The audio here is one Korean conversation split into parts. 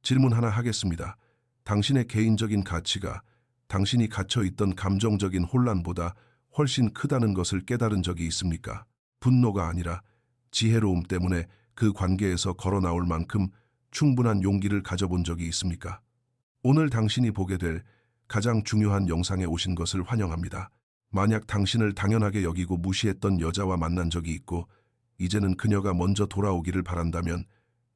질문 하나 하겠습니다. 당신의 개인적인 가치가 당신이 갇혀 있던 감정적인 혼란보다 훨씬 크다는 것을 깨달은 적이 있습니까? 분노가 아니라 지혜로움 때문에 그 관계에서 걸어 나올 만큼 충분한 용기를 가져본 적이 있습니까? 오늘 당신이 보게 될 가장 중요한 영상에 오신 것을 환영합니다. 만약 당신을 당연하게 여기고 무시했던 여자와 만난 적이 있고 이제는 그녀가 먼저 돌아오기를 바란다면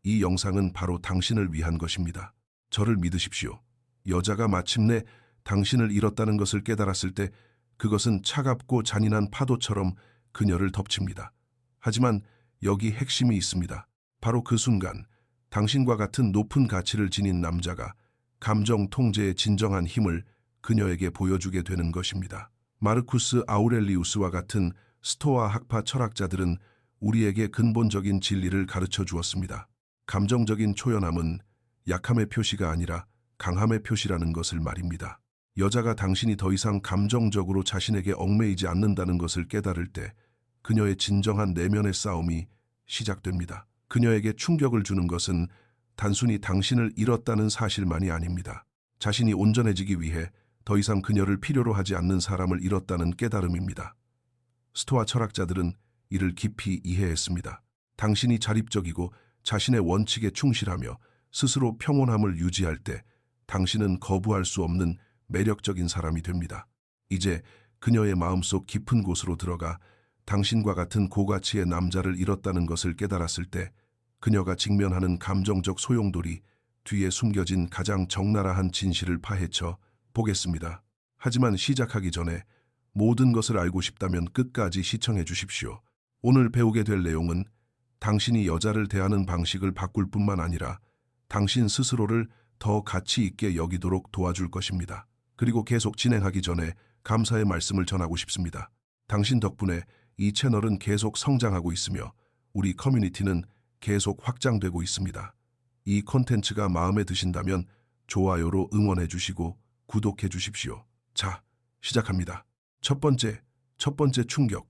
이 영상은 바로 당신을 위한 것입니다. 저를 믿으십시오. 여자가 마침내 당신을 잃었다는 것을 깨달았을 때 그것은 차갑고 잔인한 파도처럼 그녀를 덮칩니다. 하지만 여기 핵심이 있습니다. 바로 그 순간 당신과 같은 높은 가치를 지닌 남자가 감정 통제의 진정한 힘을 그녀에게 보여주게 되는 것입니다. 마르쿠스 아우렐리우스와 같은 스토아 학파 철학자들은 우리에게 근본적인 진리를 가르쳐 주었습니다. 감정적인 초연함은 약함의 표시가 아니라 강함의 표시라는 것을 말입니다. 여자가 당신이 더 이상 감정적으로 자신에게 얽매이지 않는다는 것을 깨달을 때 그녀의 진정한 내면의 싸움이 시작됩니다. 그녀에게 충격을 주는 것은 단순히 당신을 잃었다는 사실만이 아닙니다. 자신이 온전해지기 위해 더 이상 그녀를 필요로 하지 않는 사람을 잃었다는 깨달음입니다. 스토아 철학자들은 이를 깊이 이해했습니다. 당신이 자립적이고 자신의 원칙에 충실하며 스스로 평온함을 유지할 때 당신은 거부할 수 없는 매력적인 사람이 됩니다. 이제 그녀의 마음속 깊은 곳으로 들어가 당신과 같은 고가치의 남자를 잃었다는 것을 깨달았을 때 그녀가 직면하는 감정적 소용돌이 뒤에 숨겨진 가장 적나라한 진실을 파헤쳐 보겠습니다. 하지만 시작하기 전에 모든 것을 알고 싶다면 끝까지 시청해 주십시오. 오늘 배우게 될 내용은 당신이 여자를 대하는 방식을 바꿀 뿐만 아니라 당신 스스로를 더 가치 있게 여기도록 도와줄 것입니다. 그리고 계속 진행하기 전에 감사의 말씀을 전하고 싶습니다. 당신 덕분에 이 채널은 계속 성장하고 있으며 우리 커뮤니티는 계속 확장되고 있습니다. 이 콘텐츠가 마음에 드신다면 좋아요로 응원해 주시고 구독해 주십시오. 자, 시작합니다. 첫 번째 충격.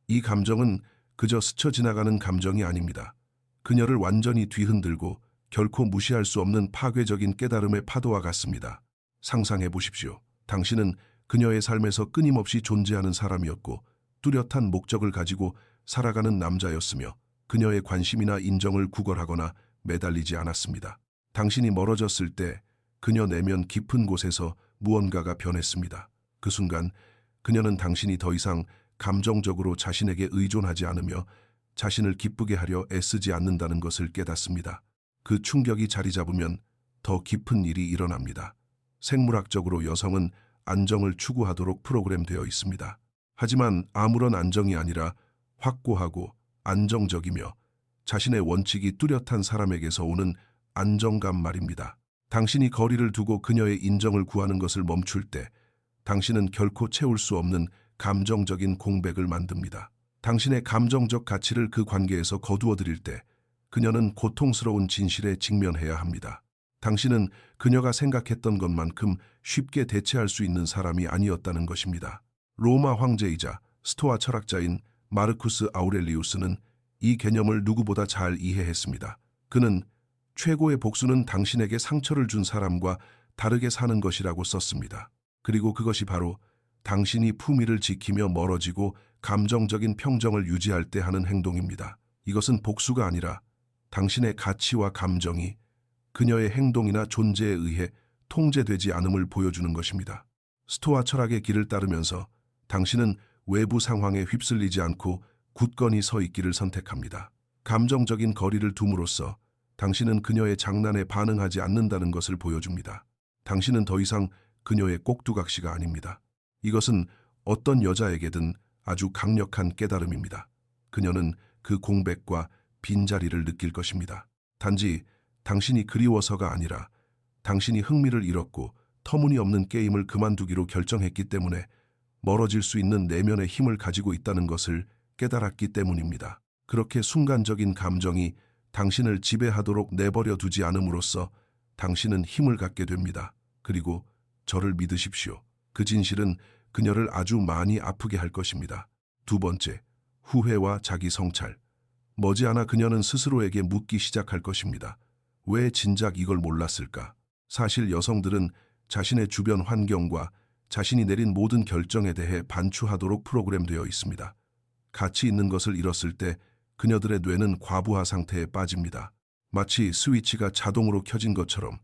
이 감정은 그저 스쳐 지나가는 감정이 아닙니다. 그녀를 완전히 뒤흔들고 결코 무시할 수 없는 파괴적인 깨달음의 파도와 같습니다. 상상해 보십시오. 당신은 그녀의 삶에서 끊임없이 존재하는 사람이었고 뚜렷한 목적을 가지고 살아가는 남자였으며 그녀의 관심이나 인정을 구걸하거나 매달리지 않았습니다. 당신이 멀어졌을 때 그녀 내면 깊은 곳에서 무언가가 변했습니다. 그 순간 그녀는 당신이 더 이상 감정적으로 자신에게 의존하지 않으며 자신을 기쁘게 하려 애쓰지 않는다는 것을 깨닫습니다. 그 충격이 자리 잡으면 더 깊은 일이 일어납니다. 생물학적으로 여성은 안정을 추구하도록 프로그램되어 있습니다. 하지만 아무런 안정이 아니라 확고하고 안정적이며 자신의 원칙이 뚜렷한 사람에게서 오는 안정감 말입니다. 당신이 거리를 두고 그녀의 인정을 구하는 것을 멈출 때 당신은 결코 채울 수 없는 감정적인 공백을 만듭니다. 당신의 감정적 가치를 그 관계에서 거두어들일 때 그녀는 고통스러운 진실에 직면해야 합니다. 당신은 그녀가 생각했던 것만큼 쉽게 대체할 수 있는 사람이 아니었다는 것입니다. 로마 황제이자 스토아 철학자인 마르쿠스 아우렐리우스는 이 개념을 누구보다 잘 이해했습니다. 그는 최고의 복수는 당신에게 상처를 준 사람과 다르게 사는 것이라고 썼습니다. 그리고 그것이 바로 당신이 품위를 지키며 멀어지고 감정적인 평정을 유지할 때 하는 행동입니다. 이것은 복수가 아니라 당신의 가치와 감정이 그녀의 행동이나 존재에 의해 통제되지 않음을 보여주는 것입니다. 스토아 철학의 길을 따르면서 당신은 외부 상황에 휩쓸리지 않고 굳건히 서 있기를 선택합니다. 감정적인 거리를 둠으로써 당신은 그녀의 장난에 반응하지 않는다는 것을 보여줍니다. 당신은 더 이상 그녀의 꼭두각시가 아닙니다. 이것은 어떤 여자에게든 아주 강력한 깨달음입니다. 그녀는 그 공백과 빈자리를 느낄 것입니다. 단지 당신이 그리워서가 아니라 당신이 흥미를 잃었고 터무니없는 게임을 그만두기로 결정했기 때문에 멀어질 수 있는 내면의 힘을 가지고 있다는 것을 깨달았기 때문입니다. 그렇게 순간적인 감정이 당신을 지배하도록 내버려 두지 않음으로써 당신은 힘을 갖게 됩니다. 그리고 저를 믿으십시오. 그 진실은 그녀를 아주 많이 아프게 할 것입니다. 두 번째, 후회와 자기 성찰. 머지않아 그녀는 스스로에게 묻기 시작할 것입니다. 왜 진작 이걸 몰랐을까? 사실 여성들은 자신의 주변 환경과 자신이 내린 모든 결정에 대해 반추하도록 프로그램되어 있습니다. 가치 있는 것을 잃었을 때 그녀들의 뇌는 과부하 상태에 빠집니다. 마치 스위치가 자동으로 켜진 것처럼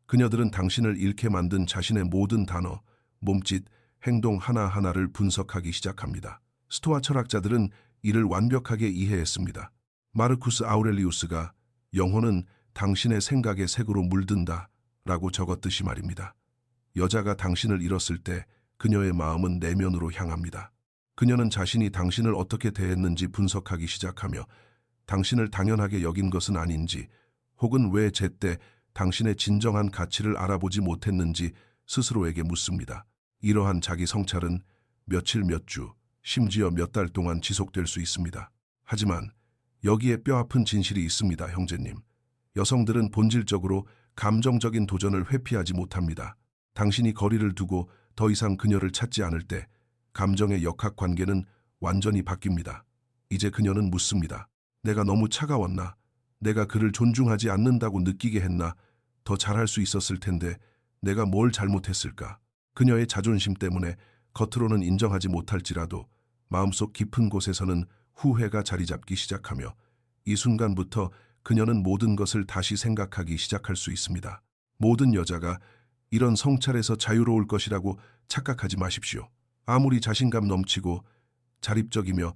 그녀들은 당신을 잃게 만든 자신의 모든 단어, 몸짓, 행동 하나하나를 분석하기 시작합니다. 스토아 철학자들은 이를 완벽하게 이해했습니다. 마르쿠스 아우렐리우스가 영혼은 당신의 생각의 색으로 물든다 라고 적었듯이 말입니다. 여자가 당신을 잃었을 때 그녀의 마음은 내면으로 향합니다. 그녀는 자신이 당신을 어떻게 대했는지 분석하기 시작하며 당신을 당연하게 여긴 것은 아닌지 혹은 왜 제때 당신의 진정한 가치를 알아보지 못했는지 스스로에게 묻습니다. 이러한 자기 성찰은 며칠 몇 주, 심지어 몇 달 동안 지속될 수 있습니다. 하지만 여기에 뼈아픈 진실이 있습니다, 형제님. 여성들은 본질적으로 감정적인 도전을 회피하지 못합니다. 당신이 거리를 두고 더 이상 그녀를 찾지 않을 때 감정의 역학관계는 완전히 바뀝니다. 이제 그녀는 묻습니다. 내가 너무 차가웠나? 내가 그를 존중하지 않는다고 느끼게 했나? 더 잘할 수 있었을 텐데 내가 뭘 잘못했을까? 그녀의 자존심 때문에 겉으로는 인정하지 못할지라도 마음속 깊은 곳에서는 후회가 자리 잡기 시작하며 이 순간부터 그녀는 모든 것을 다시 생각하기 시작할 수 있습니다. 모든 여자가 이런 성찰에서 자유로울 것이라고 착각하지 마십시오. 아무리 자신감 넘치고 자립적이며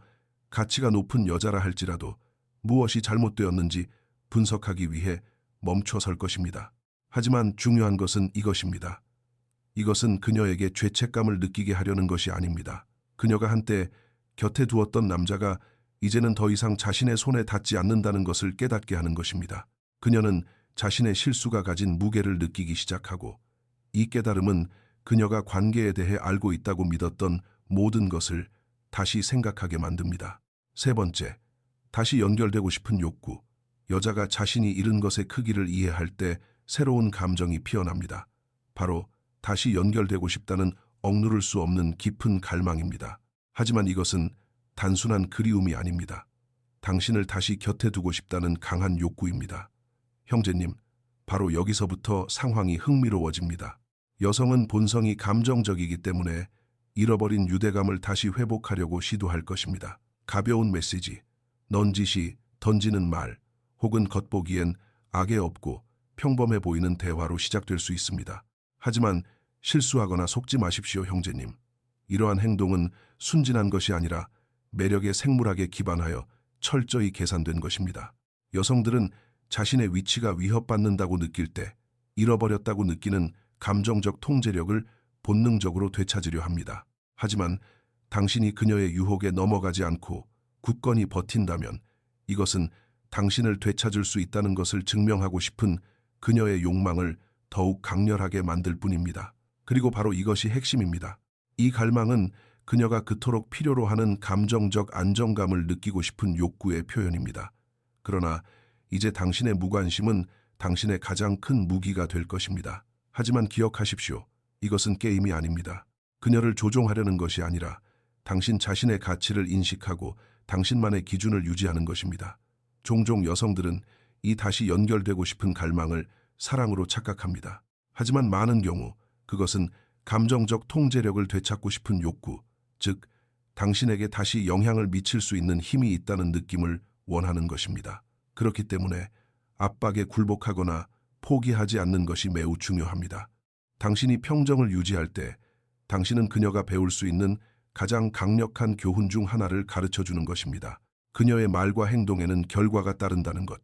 가치가 높은 여자라 할지라도 무엇이 잘못되었는지 분석하기 위해 멈춰 설 것입니다. 하지만 중요한 것은 이것입니다. 이것은 그녀에게 죄책감을 느끼게 하려는 것이 아닙니다. 그녀가 한때 곁에 두었던 남자가 이제는 더 이상 자신의 손에 닿지 않는다는 것을 깨닫게 하는 것입니다. 그녀는 자신의 실수가 가진 무게를 느끼기 시작하고 이 깨달음은 그녀가 관계에 대해 알고 있다고 믿었던 모든 것을 다시 생각하게 만듭니다. 세 번째, 다시 연결되고 싶은 욕구. 여자가 자신이 잃은 것의 크기를 이해할 때 새로운 감정이 피어납니다. 바로 다시 연결되고 싶다는 억누를 수 없는 깊은 갈망입니다. 하지만 이것은 단순한 그리움이 아닙니다. 당신을 다시 곁에 두고 싶다는 강한 욕구입니다. 형제님, 바로 여기서부터 상황이 흥미로워집니다. 여성은 본성이 감정적이기 때문에 잃어버린 유대감을 다시 회복하려고 시도할 것입니다. 가벼운 메시지, 넌지시, 던지는 말, 혹은 겉보기엔 악에 없고 평범해 보이는 대화로 시작될 수 있습니다. 하지만 실수하거나 속지 마십시오, 형제님. 이러한 행동은 순진한 것이 아니라 매력의 생물학에 기반하여 철저히 계산된 것입니다. 여성들은 자신의 위치가 위협받는다고 느낄 때 잃어버렸다고 느끼는 감정적 통제력을 본능적으로 되찾으려 합니다. 하지만 당신이 그녀의 유혹에 넘어가지 않고 굳건히 버틴다면 이것은 당신을 되찾을 수 있다는 것을 증명하고 싶은 그녀의 욕망을 더욱 강렬하게 만들 뿐입니다. 그리고 바로 이것이 핵심입니다. 이 갈망은 그녀가 그토록 필요로 하는 감정적 안정감을 느끼고 싶은 욕구의 표현입니다. 그러나 이제 당신의 무관심은 당신의 가장 큰 무기가 될 것입니다. 하지만 기억하십시오. 이것은 게임이 아닙니다. 그녀를 조종하려는 것이 아니라 당신 자신의 가치를 인식하고 당신만의 기준을 유지하는 것입니다. 종종 여성들은 이 다시 연결되고 싶은 갈망을 사랑으로 착각합니다. 하지만 많은 경우 그것은 감정적 통제력을 되찾고 싶은 욕구, 즉 당신에게 다시 영향을 미칠 수 있는 힘이 있다는 느낌을 원하는 것입니다. 그렇기 때문에 압박에 굴복하거나 포기하지 않는 것이 매우 중요합니다. 당신이 평정을 유지할 때 당신은 그녀가 배울 수 있는 가장 강력한 교훈 중 하나를 가르쳐주는 것입니다. 그녀의 말과 행동에는 결과가 따른다는 것.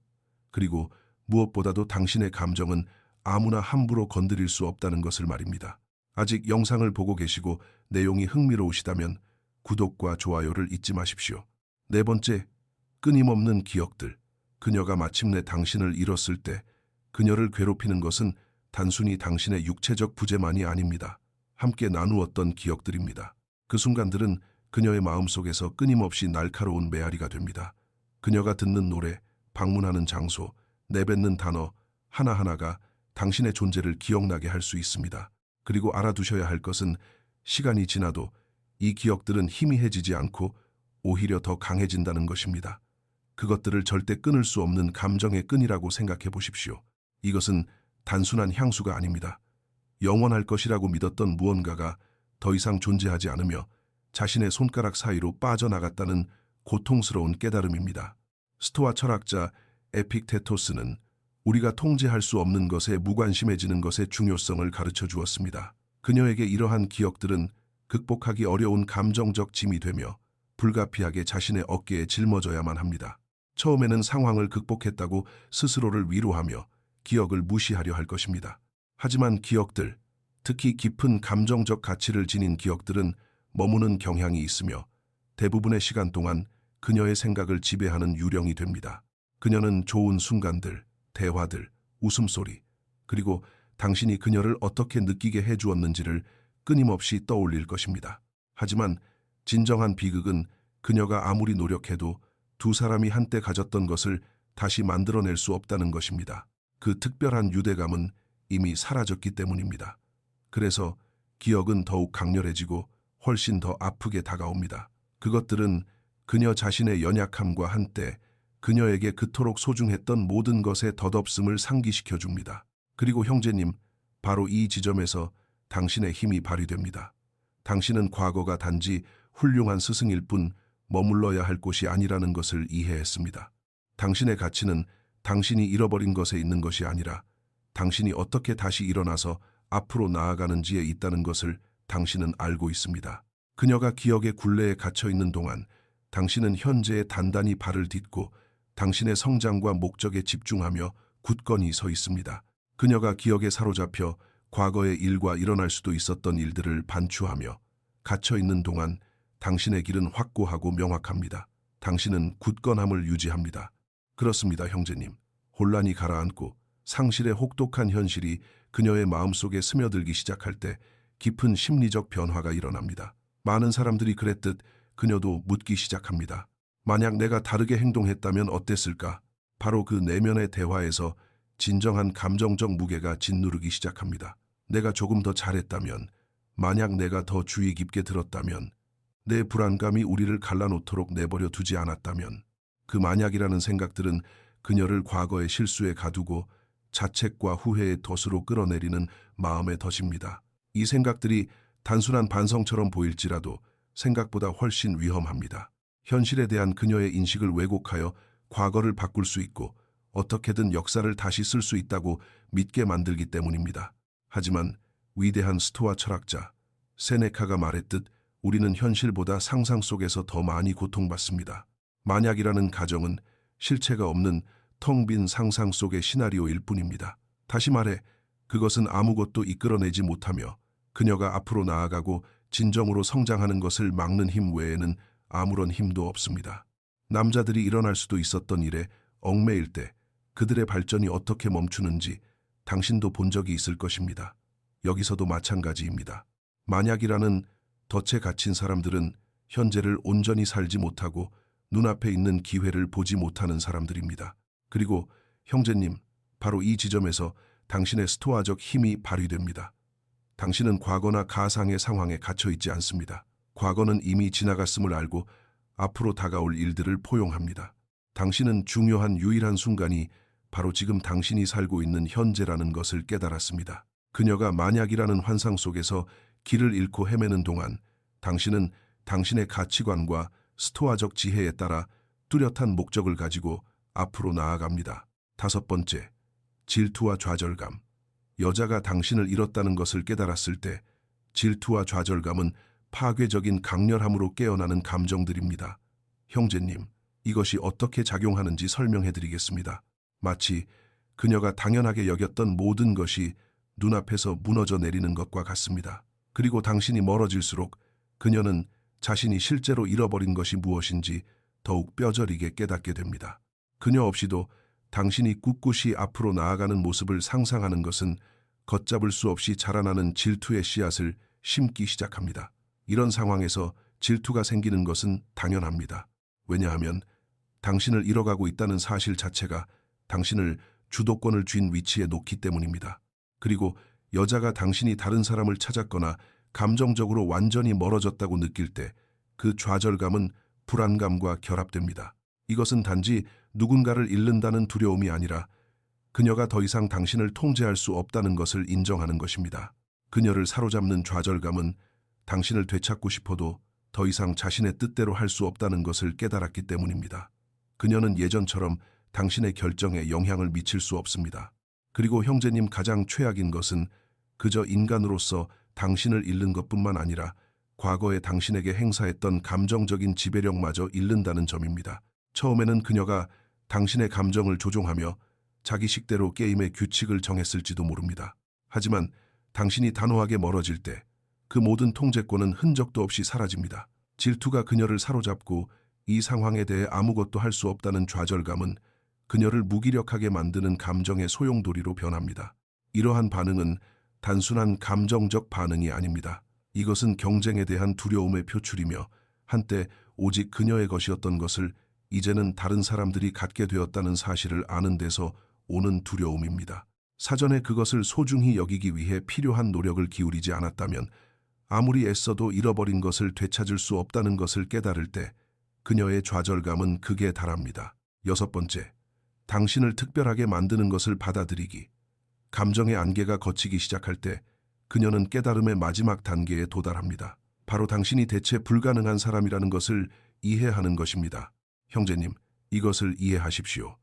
그리고 무엇보다도 당신의 감정은 아무나 함부로 건드릴 수 없다는 것을 말입니다. 아직 영상을 보고 계시고 내용이 흥미로우시다면 구독과 좋아요를 잊지 마십시오. 네 번째, 끊임없는 기억들. 그녀가 마침내 당신을 잃었을 때 그녀를 괴롭히는 것은 단순히 당신의 육체적 부재만이 아닙니다. 함께 나누었던 기억들입니다. 그 순간들은 그녀의 마음속에서 끊임없이 날카로운 메아리가 됩니다. 그녀가 듣는 노래, 방문하는 장소, 내뱉는 단어 하나하나가 당신의 존재를 기억나게 할 수 있습니다. 그리고 알아두셔야 할 것은 시간이 지나도 이 기억들은 희미해지지 않고 오히려 더 강해진다는 것입니다. 그것들을 절대 끊을 수 없는 감정의 끈이라고 생각해 보십시오. 이것은 단순한 향수가 아닙니다. 영원할 것이라고 믿었던 무언가가 더 이상 존재하지 않으며 자신의 손가락 사이로 빠져나갔다는 고통스러운 깨달음입니다. 스토아 철학자 에픽테토스는 우리가 통제할 수 없는 것에 무관심해지는 것의 중요성을 가르쳐 주었습니다. 그녀에게 이러한 기억들은 극복하기 어려운 감정적 짐이 되며 불가피하게 자신의 어깨에 짊어져야만 합니다. 처음에는 상황을 극복했다고 스스로를 위로하며 기억을 무시하려 할 것입니다. 하지만 기억들, 특히 깊은 감정적 가치를 지닌 기억들은 머무는 경향이 있으며 대부분의 시간 동안 그녀의 생각을 지배하는 유령이 됩니다. 그녀는 좋은 순간들, 대화들, 웃음소리, 그리고 당신이 그녀를 어떻게 느끼게 해주었는지를 끊임없이 떠올릴 것입니다. 하지만 진정한 비극은 그녀가 아무리 노력해도 두 사람이 한때 가졌던 것을 다시 만들어낼 수 없다는 것입니다. 그 특별한 유대감은 이미 사라졌기 때문입니다. 그래서 기억은 더욱 강렬해지고 훨씬 더 아프게 다가옵니다. 그것들은 그녀 자신의 연약함과 한때 그녀에게 그토록 소중했던 모든 것의 덧없음을 상기시켜 줍니다. 그리고 형제님, 바로 이 지점에서 당신의 힘이 발휘됩니다. 당신은 과거가 단지 훌륭한 스승일 뿐 머물러야 할 곳이 아니라는 것을 이해했습니다. 당신의 가치는 당신이 잃어버린 것에 있는 것이 아니라 당신이 어떻게 다시 일어나서 앞으로 나아가는지에 있다는 것을 당신은 알고 있습니다. 그녀가 기억의 굴레에 갇혀 있는 동안 당신은 현재에 단단히 발을 딛고 당신의 성장과 목적에 집중하며 굳건히 서 있습니다. 그녀가 기억에 사로잡혀 과거의 일과 일어날 수도 있었던 일들을 반추하며 갇혀 있는 동안 당신의 길은 확고하고 명확합니다. 당신은 굳건함을 유지합니다. 그렇습니다, 형제님. 혼란이 가라앉고 상실의 혹독한 현실이 그녀의 마음속에 스며들기 시작할 때 깊은 심리적 변화가 일어납니다. 많은 사람들이 그랬듯 그녀도 묻기 시작합니다. 만약 내가 다르게 행동했다면 어땠을까? 바로 그 내면의 대화에서 진정한 감정적 무게가 짓누르기 시작합니다. 내가 조금 더 잘했다면, 만약 내가 더 주의 깊게 들었다면, 내 불안감이 우리를 갈라놓도록 내버려 두지 않았다면, 그 만약이라는 생각들은 그녀를 과거의 실수에 가두고 자책과 후회의 덫으로 끌어내리는 마음의 덫입니다. 이 생각들이 단순한 반성처럼 보일지라도 생각보다 훨씬 위험합니다. 현실에 대한 그녀의 인식을 왜곡하여 과거를 바꿀 수 있고 어떻게든 역사를 다시 쓸 수 있다고 믿게 만들기 때문입니다. 하지만 위대한 스토아 철학자 세네카가 말했듯 우리는 현실보다 상상 속에서 더 많이 고통받습니다. 만약이라는 가정은 실체가 없는 텅 빈 상상 속의 시나리오일 뿐입니다. 다시 말해 그것은 아무것도 이끌어내지 못하며 그녀가 앞으로 나아가고 진정으로 성장하는 것을 막는 힘 외에는 아무런 힘도 없습니다. 남자들이 일어날 수도 있었던 일에 얽매일 때 그들의 발전이 어떻게 멈추는지 당신도 본 적이 있을 것입니다. 여기서도 마찬가지입니다. 만약이라는 덫에 갇힌 사람들은 현재를 온전히 살지 못하고 눈앞에 있는 기회를 보지 못하는 사람들입니다. 그리고 형제님, 바로 이 지점에서 당신의 스토아적 힘이 발휘됩니다. 당신은 과거나 가상의 상황에 갇혀 있지 않습니다. 과거는 이미 지나갔음을 알고 앞으로 다가올 일들을 포용합니다. 당신은 중요한 유일한 순간이 바로 지금 당신이 살고 있는 현재라는 것을 깨달았습니다. 그녀가 만약이라는 환상 속에서 길을 잃고 헤매는 동안 당신은 당신의 가치관과 스토아적 지혜에 따라 뚜렷한 목적을 가지고 앞으로 나아갑니다. 5번째, 질투와 좌절감. 여자가 당신을 잃었다는 것을 깨달았을 때 질투와 좌절감은 파괴적인 강렬함으로 깨어나는 감정들입니다. 형제님, 이것이 어떻게 작용하는지 설명해 드리겠습니다. 마치 그녀가 당연하게 여겼던 모든 것이 눈앞에서 무너져 내리는 것과 같습니다. 그리고 당신이 멀어질수록 그녀는 자신이 실제로 잃어버린 것이 무엇인지 더욱 뼈저리게 깨닫게 됩니다. 그녀 없이도 당신이 꿋꿋이 앞으로 나아가는 모습을 상상하는 것은 걷잡을 수 없이 자라나는 질투의 씨앗을 심기 시작합니다. 이런 상황에서 질투가 생기는 것은 당연합니다. 왜냐하면 당신을 잃어가고 있다는 사실 자체가 당신을 주도권을 쥔 위치에 놓기 때문입니다. 그리고 여자가 당신이 다른 사람을 찾았거나 감정적으로 완전히 멀어졌다고 느낄 때 그 좌절감은 불안감과 결합됩니다. 이것은 단지 누군가를 잃는다는 두려움이 아니라 그녀가 더 이상 당신을 통제할 수 없다는 것을 인정하는 것입니다. 그녀를 사로잡는 좌절감은 당신을 되찾고 싶어도 더 이상 자신의 뜻대로 할 수 없다는 것을 깨달았기 때문입니다. 그녀는 예전처럼 당신의 결정에 영향을 미칠 수 없습니다. 그리고 형제님, 가장 최악인 것은 그저 인간으로서 당신을 잃는 것뿐만 아니라 과거에 당신에게 행사했던 감정적인 지배력마저 잃는다는 점입니다. 처음에는 그녀가 당신의 감정을 조종하며 자기 식대로 게임의 규칙을 정했을지도 모릅니다. 하지만 당신이 단호하게 멀어질 때 그 모든 통제권은 흔적도 없이 사라집니다. 질투가 그녀를 사로잡고 이 상황에 대해 아무것도 할 수 없다는 좌절감은 그녀를 무기력하게 만드는 감정의 소용돌이로 변합니다. 이러한 반응은 단순한 감정적 반응이 아닙니다. 이것은 경쟁에 대한 두려움의 표출이며 한때 오직 그녀의 것이었던 것을 이제는 다른 사람들이 갖게 되었다는 사실을 아는 데서 오는 두려움입니다. 사전에 그것을 소중히 여기기 위해 필요한 노력을 기울이지 않았다면 아무리 애써도 잃어버린 것을 되찾을 수 없다는 것을 깨달을 때 그녀의 좌절감은 극에 달합니다. 6번째, 당신을 특별하게 만드는 것을 받아들이기. 감정의 안개가 걷히기 시작할 때 그녀는 깨달음의 마지막 단계에 도달합니다. 바로 당신이 대체 불가능한 사람이라는 것을 이해하는 것입니다. 형제님, 이것을 이해하십시오.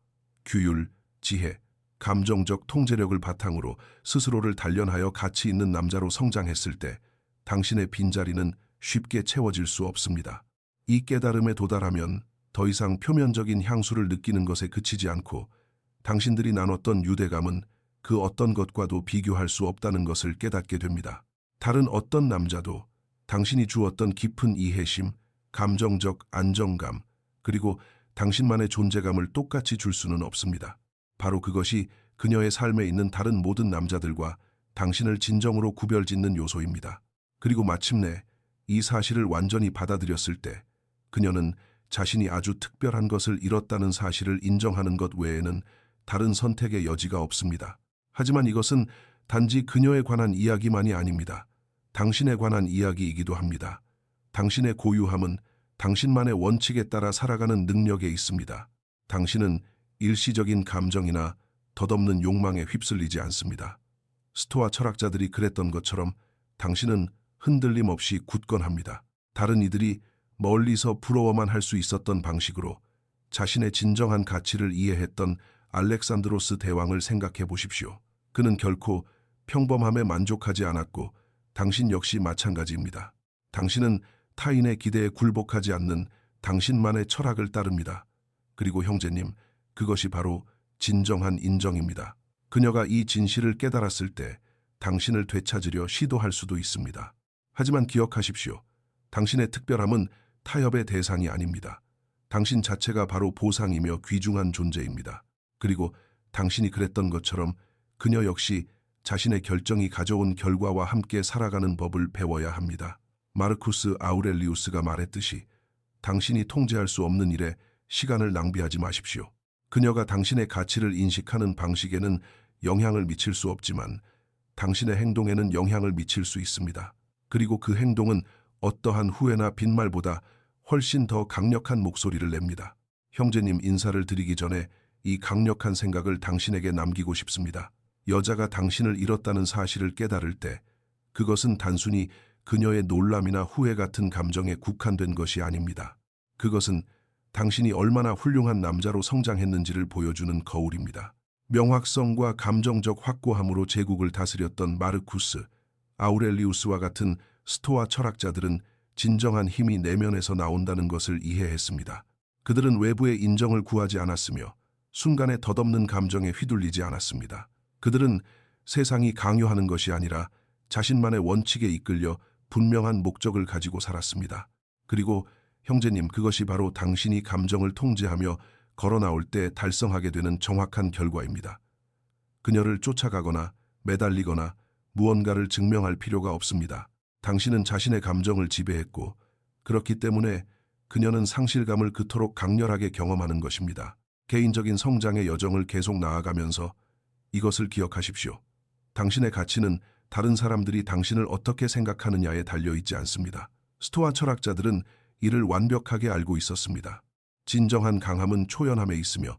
규율, 지혜, 감정적 통제력을 바탕으로 스스로를 단련하여 가치 있는 남자로 성장했을 때 당신의 빈자리는 쉽게 채워질 수 없습니다. 이 깨달음에 도달하면 더 이상 표면적인 향수를 느끼는 것에 그치지 않고 당신들이 나눴던 유대감은 그 어떤 것과도 비교할 수 없다는 것을 깨닫게 됩니다. 다른 어떤 남자도 당신이 주었던 깊은 이해심, 감정적 안정감, 그리고 당신만의 존재감을 똑같이 줄 수는 없습니다. 바로 그것이 그녀의 삶에 있는 다른 모든 남자들과 당신을 진정으로 구별짓는 요소입니다. 그리고 마침내 이 사실을 완전히 받아들였을 때 그녀는 자신이 아주 특별한 것을 잃었다는 사실을 인정하는 것 외에는 다른 선택의 여지가 없습니다. 하지만 이것은 단지 그녀에 관한 이야기만이 아닙니다. 당신에 관한 이야기이기도 합니다. 당신의 고유함은 당신만의 원칙에 따라 살아가는 능력에 있습니다. 당신은 일시적인 감정이나 덧없는 욕망에 휩쓸리지 않습니다. 스토아 철학자들이 그랬던 것처럼 당신은 흔들림 없이 굳건합니다. 다른 이들이 멀리서 부러워만 할 수 있었던 방식으로 자신의 진정한 가치를 이해했던 알렉산드로스 대왕을 생각해 보십시오. 그는 결코 평범함에 만족하지 않았고 당신 역시 마찬가지입니다. 당신은 타인의 기대에 굴복하지 않는 당신만의 철학을 따릅니다. 그리고 형제님, 그것이 바로 진정한 인정입니다. 그녀가 이 진실을 깨달았을 때 당신을 되찾으려 시도할 수도 있습니다. 하지만 기억하십시오. 당신의 특별함은 타협의 대상이 아닙니다. 당신 자체가 바로 보상이며 귀중한 존재입니다. 그리고 당신이 그랬던 것처럼 그녀 역시 자신의 결정이 가져온 결과와 함께 살아가는 법을 배워야 합니다. 마르쿠스 아우렐리우스가 말했듯이 당신이 통제할 수 없는 일에 시간을 낭비하지 마십시오. 그녀가 당신의 가치를 인식하는 방식에는 영향을 미칠 수 없지만 당신의 행동에는 영향을 미칠 수 있습니다. 그리고 그 행동은 어떠한 후회나 빈말보다 훨씬 더 강력한 목소리를 냅니다. 형제님, 인사를 드리기 전에 이 강력한 생각을 당신에게 남기고 싶습니다. 여자가 당신을 잃었다는 사실을 깨달을 때 그것은 단순히 그녀의 놀람이나 후회 같은 감정에 국한된 것이 아닙니다. 그것은 당신이 얼마나 훌륭한 남자로 성장했는지를 보여주는 거울입니다. 명확성과 감정적 확고함으로 제국을 다스렸던 마르쿠스, 아우렐리우스와 같은 스토아 철학자들은 진정한 힘이 내면에서 나온다는 것을 이해했습니다. 그들은 외부의 인정을 구하지 않았으며 순간의 덧없는 감정에 휘둘리지 않았습니다. 그들은 세상이 강요하는 것이 아니라 자신만의 원칙에 이끌려 분명한 목적을 가지고 살았습니다. 그리고 형제님, 그것이 바로 당신이 감정을 통제하며 걸어 나올 때 달성하게 되는 정확한 결과입니다. 그녀를 쫓아가거나 매달리거나 무언가를 증명할 필요가 없습니다. 당신은 자신의 감정을 지배했고 그렇기 때문에 그녀는 상실감을 그토록 강렬하게 경험하는 것입니다. 개인적인 성장의 여정을 계속 나아가면서 이것을 기억하십시오. 당신의 가치는 다른 사람들이 당신을 어떻게 생각하느냐에 달려있지 않습니다. 스토아 철학자들은 이를 완벽하게 알고 있었습니다. 진정한 강함은 초연함에 있으며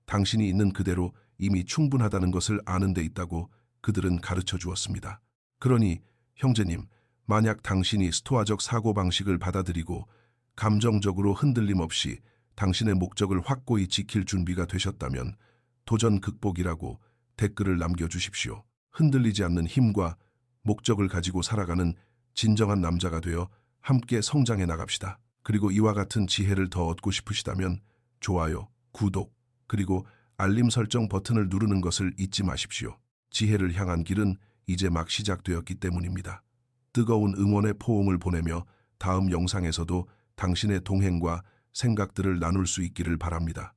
당신이 있는 그대로 이미 충분하다는 것을 아는 데 있다고 그들은 가르쳐 주었습니다. 그러니 형제님, 만약 당신이 스토아적 사고방식을 받아들이고 감정적으로 흔들림 없이 당신의 목적을 확고히 지킬 준비가 되셨다면 도전 극복이라고 댓글을 남겨주십시오. 흔들리지 않는 힘과 목적을 가지고 살아가는 진정한 남자가 되어 함께 성장해 나갑시다. 그리고 이와 같은 지혜를 더 얻고 싶으시다면 좋아요, 구독, 그리고 알림 설정 버튼을 누르는 것을 잊지 마십시오. 지혜를 향한 길은 이제 막 시작되었기 때문입니다. 뜨거운 응원의 포옹을 보내며 다음 영상에서도 당신의 동행과 생각들을 나눌 수 있기를 바랍니다.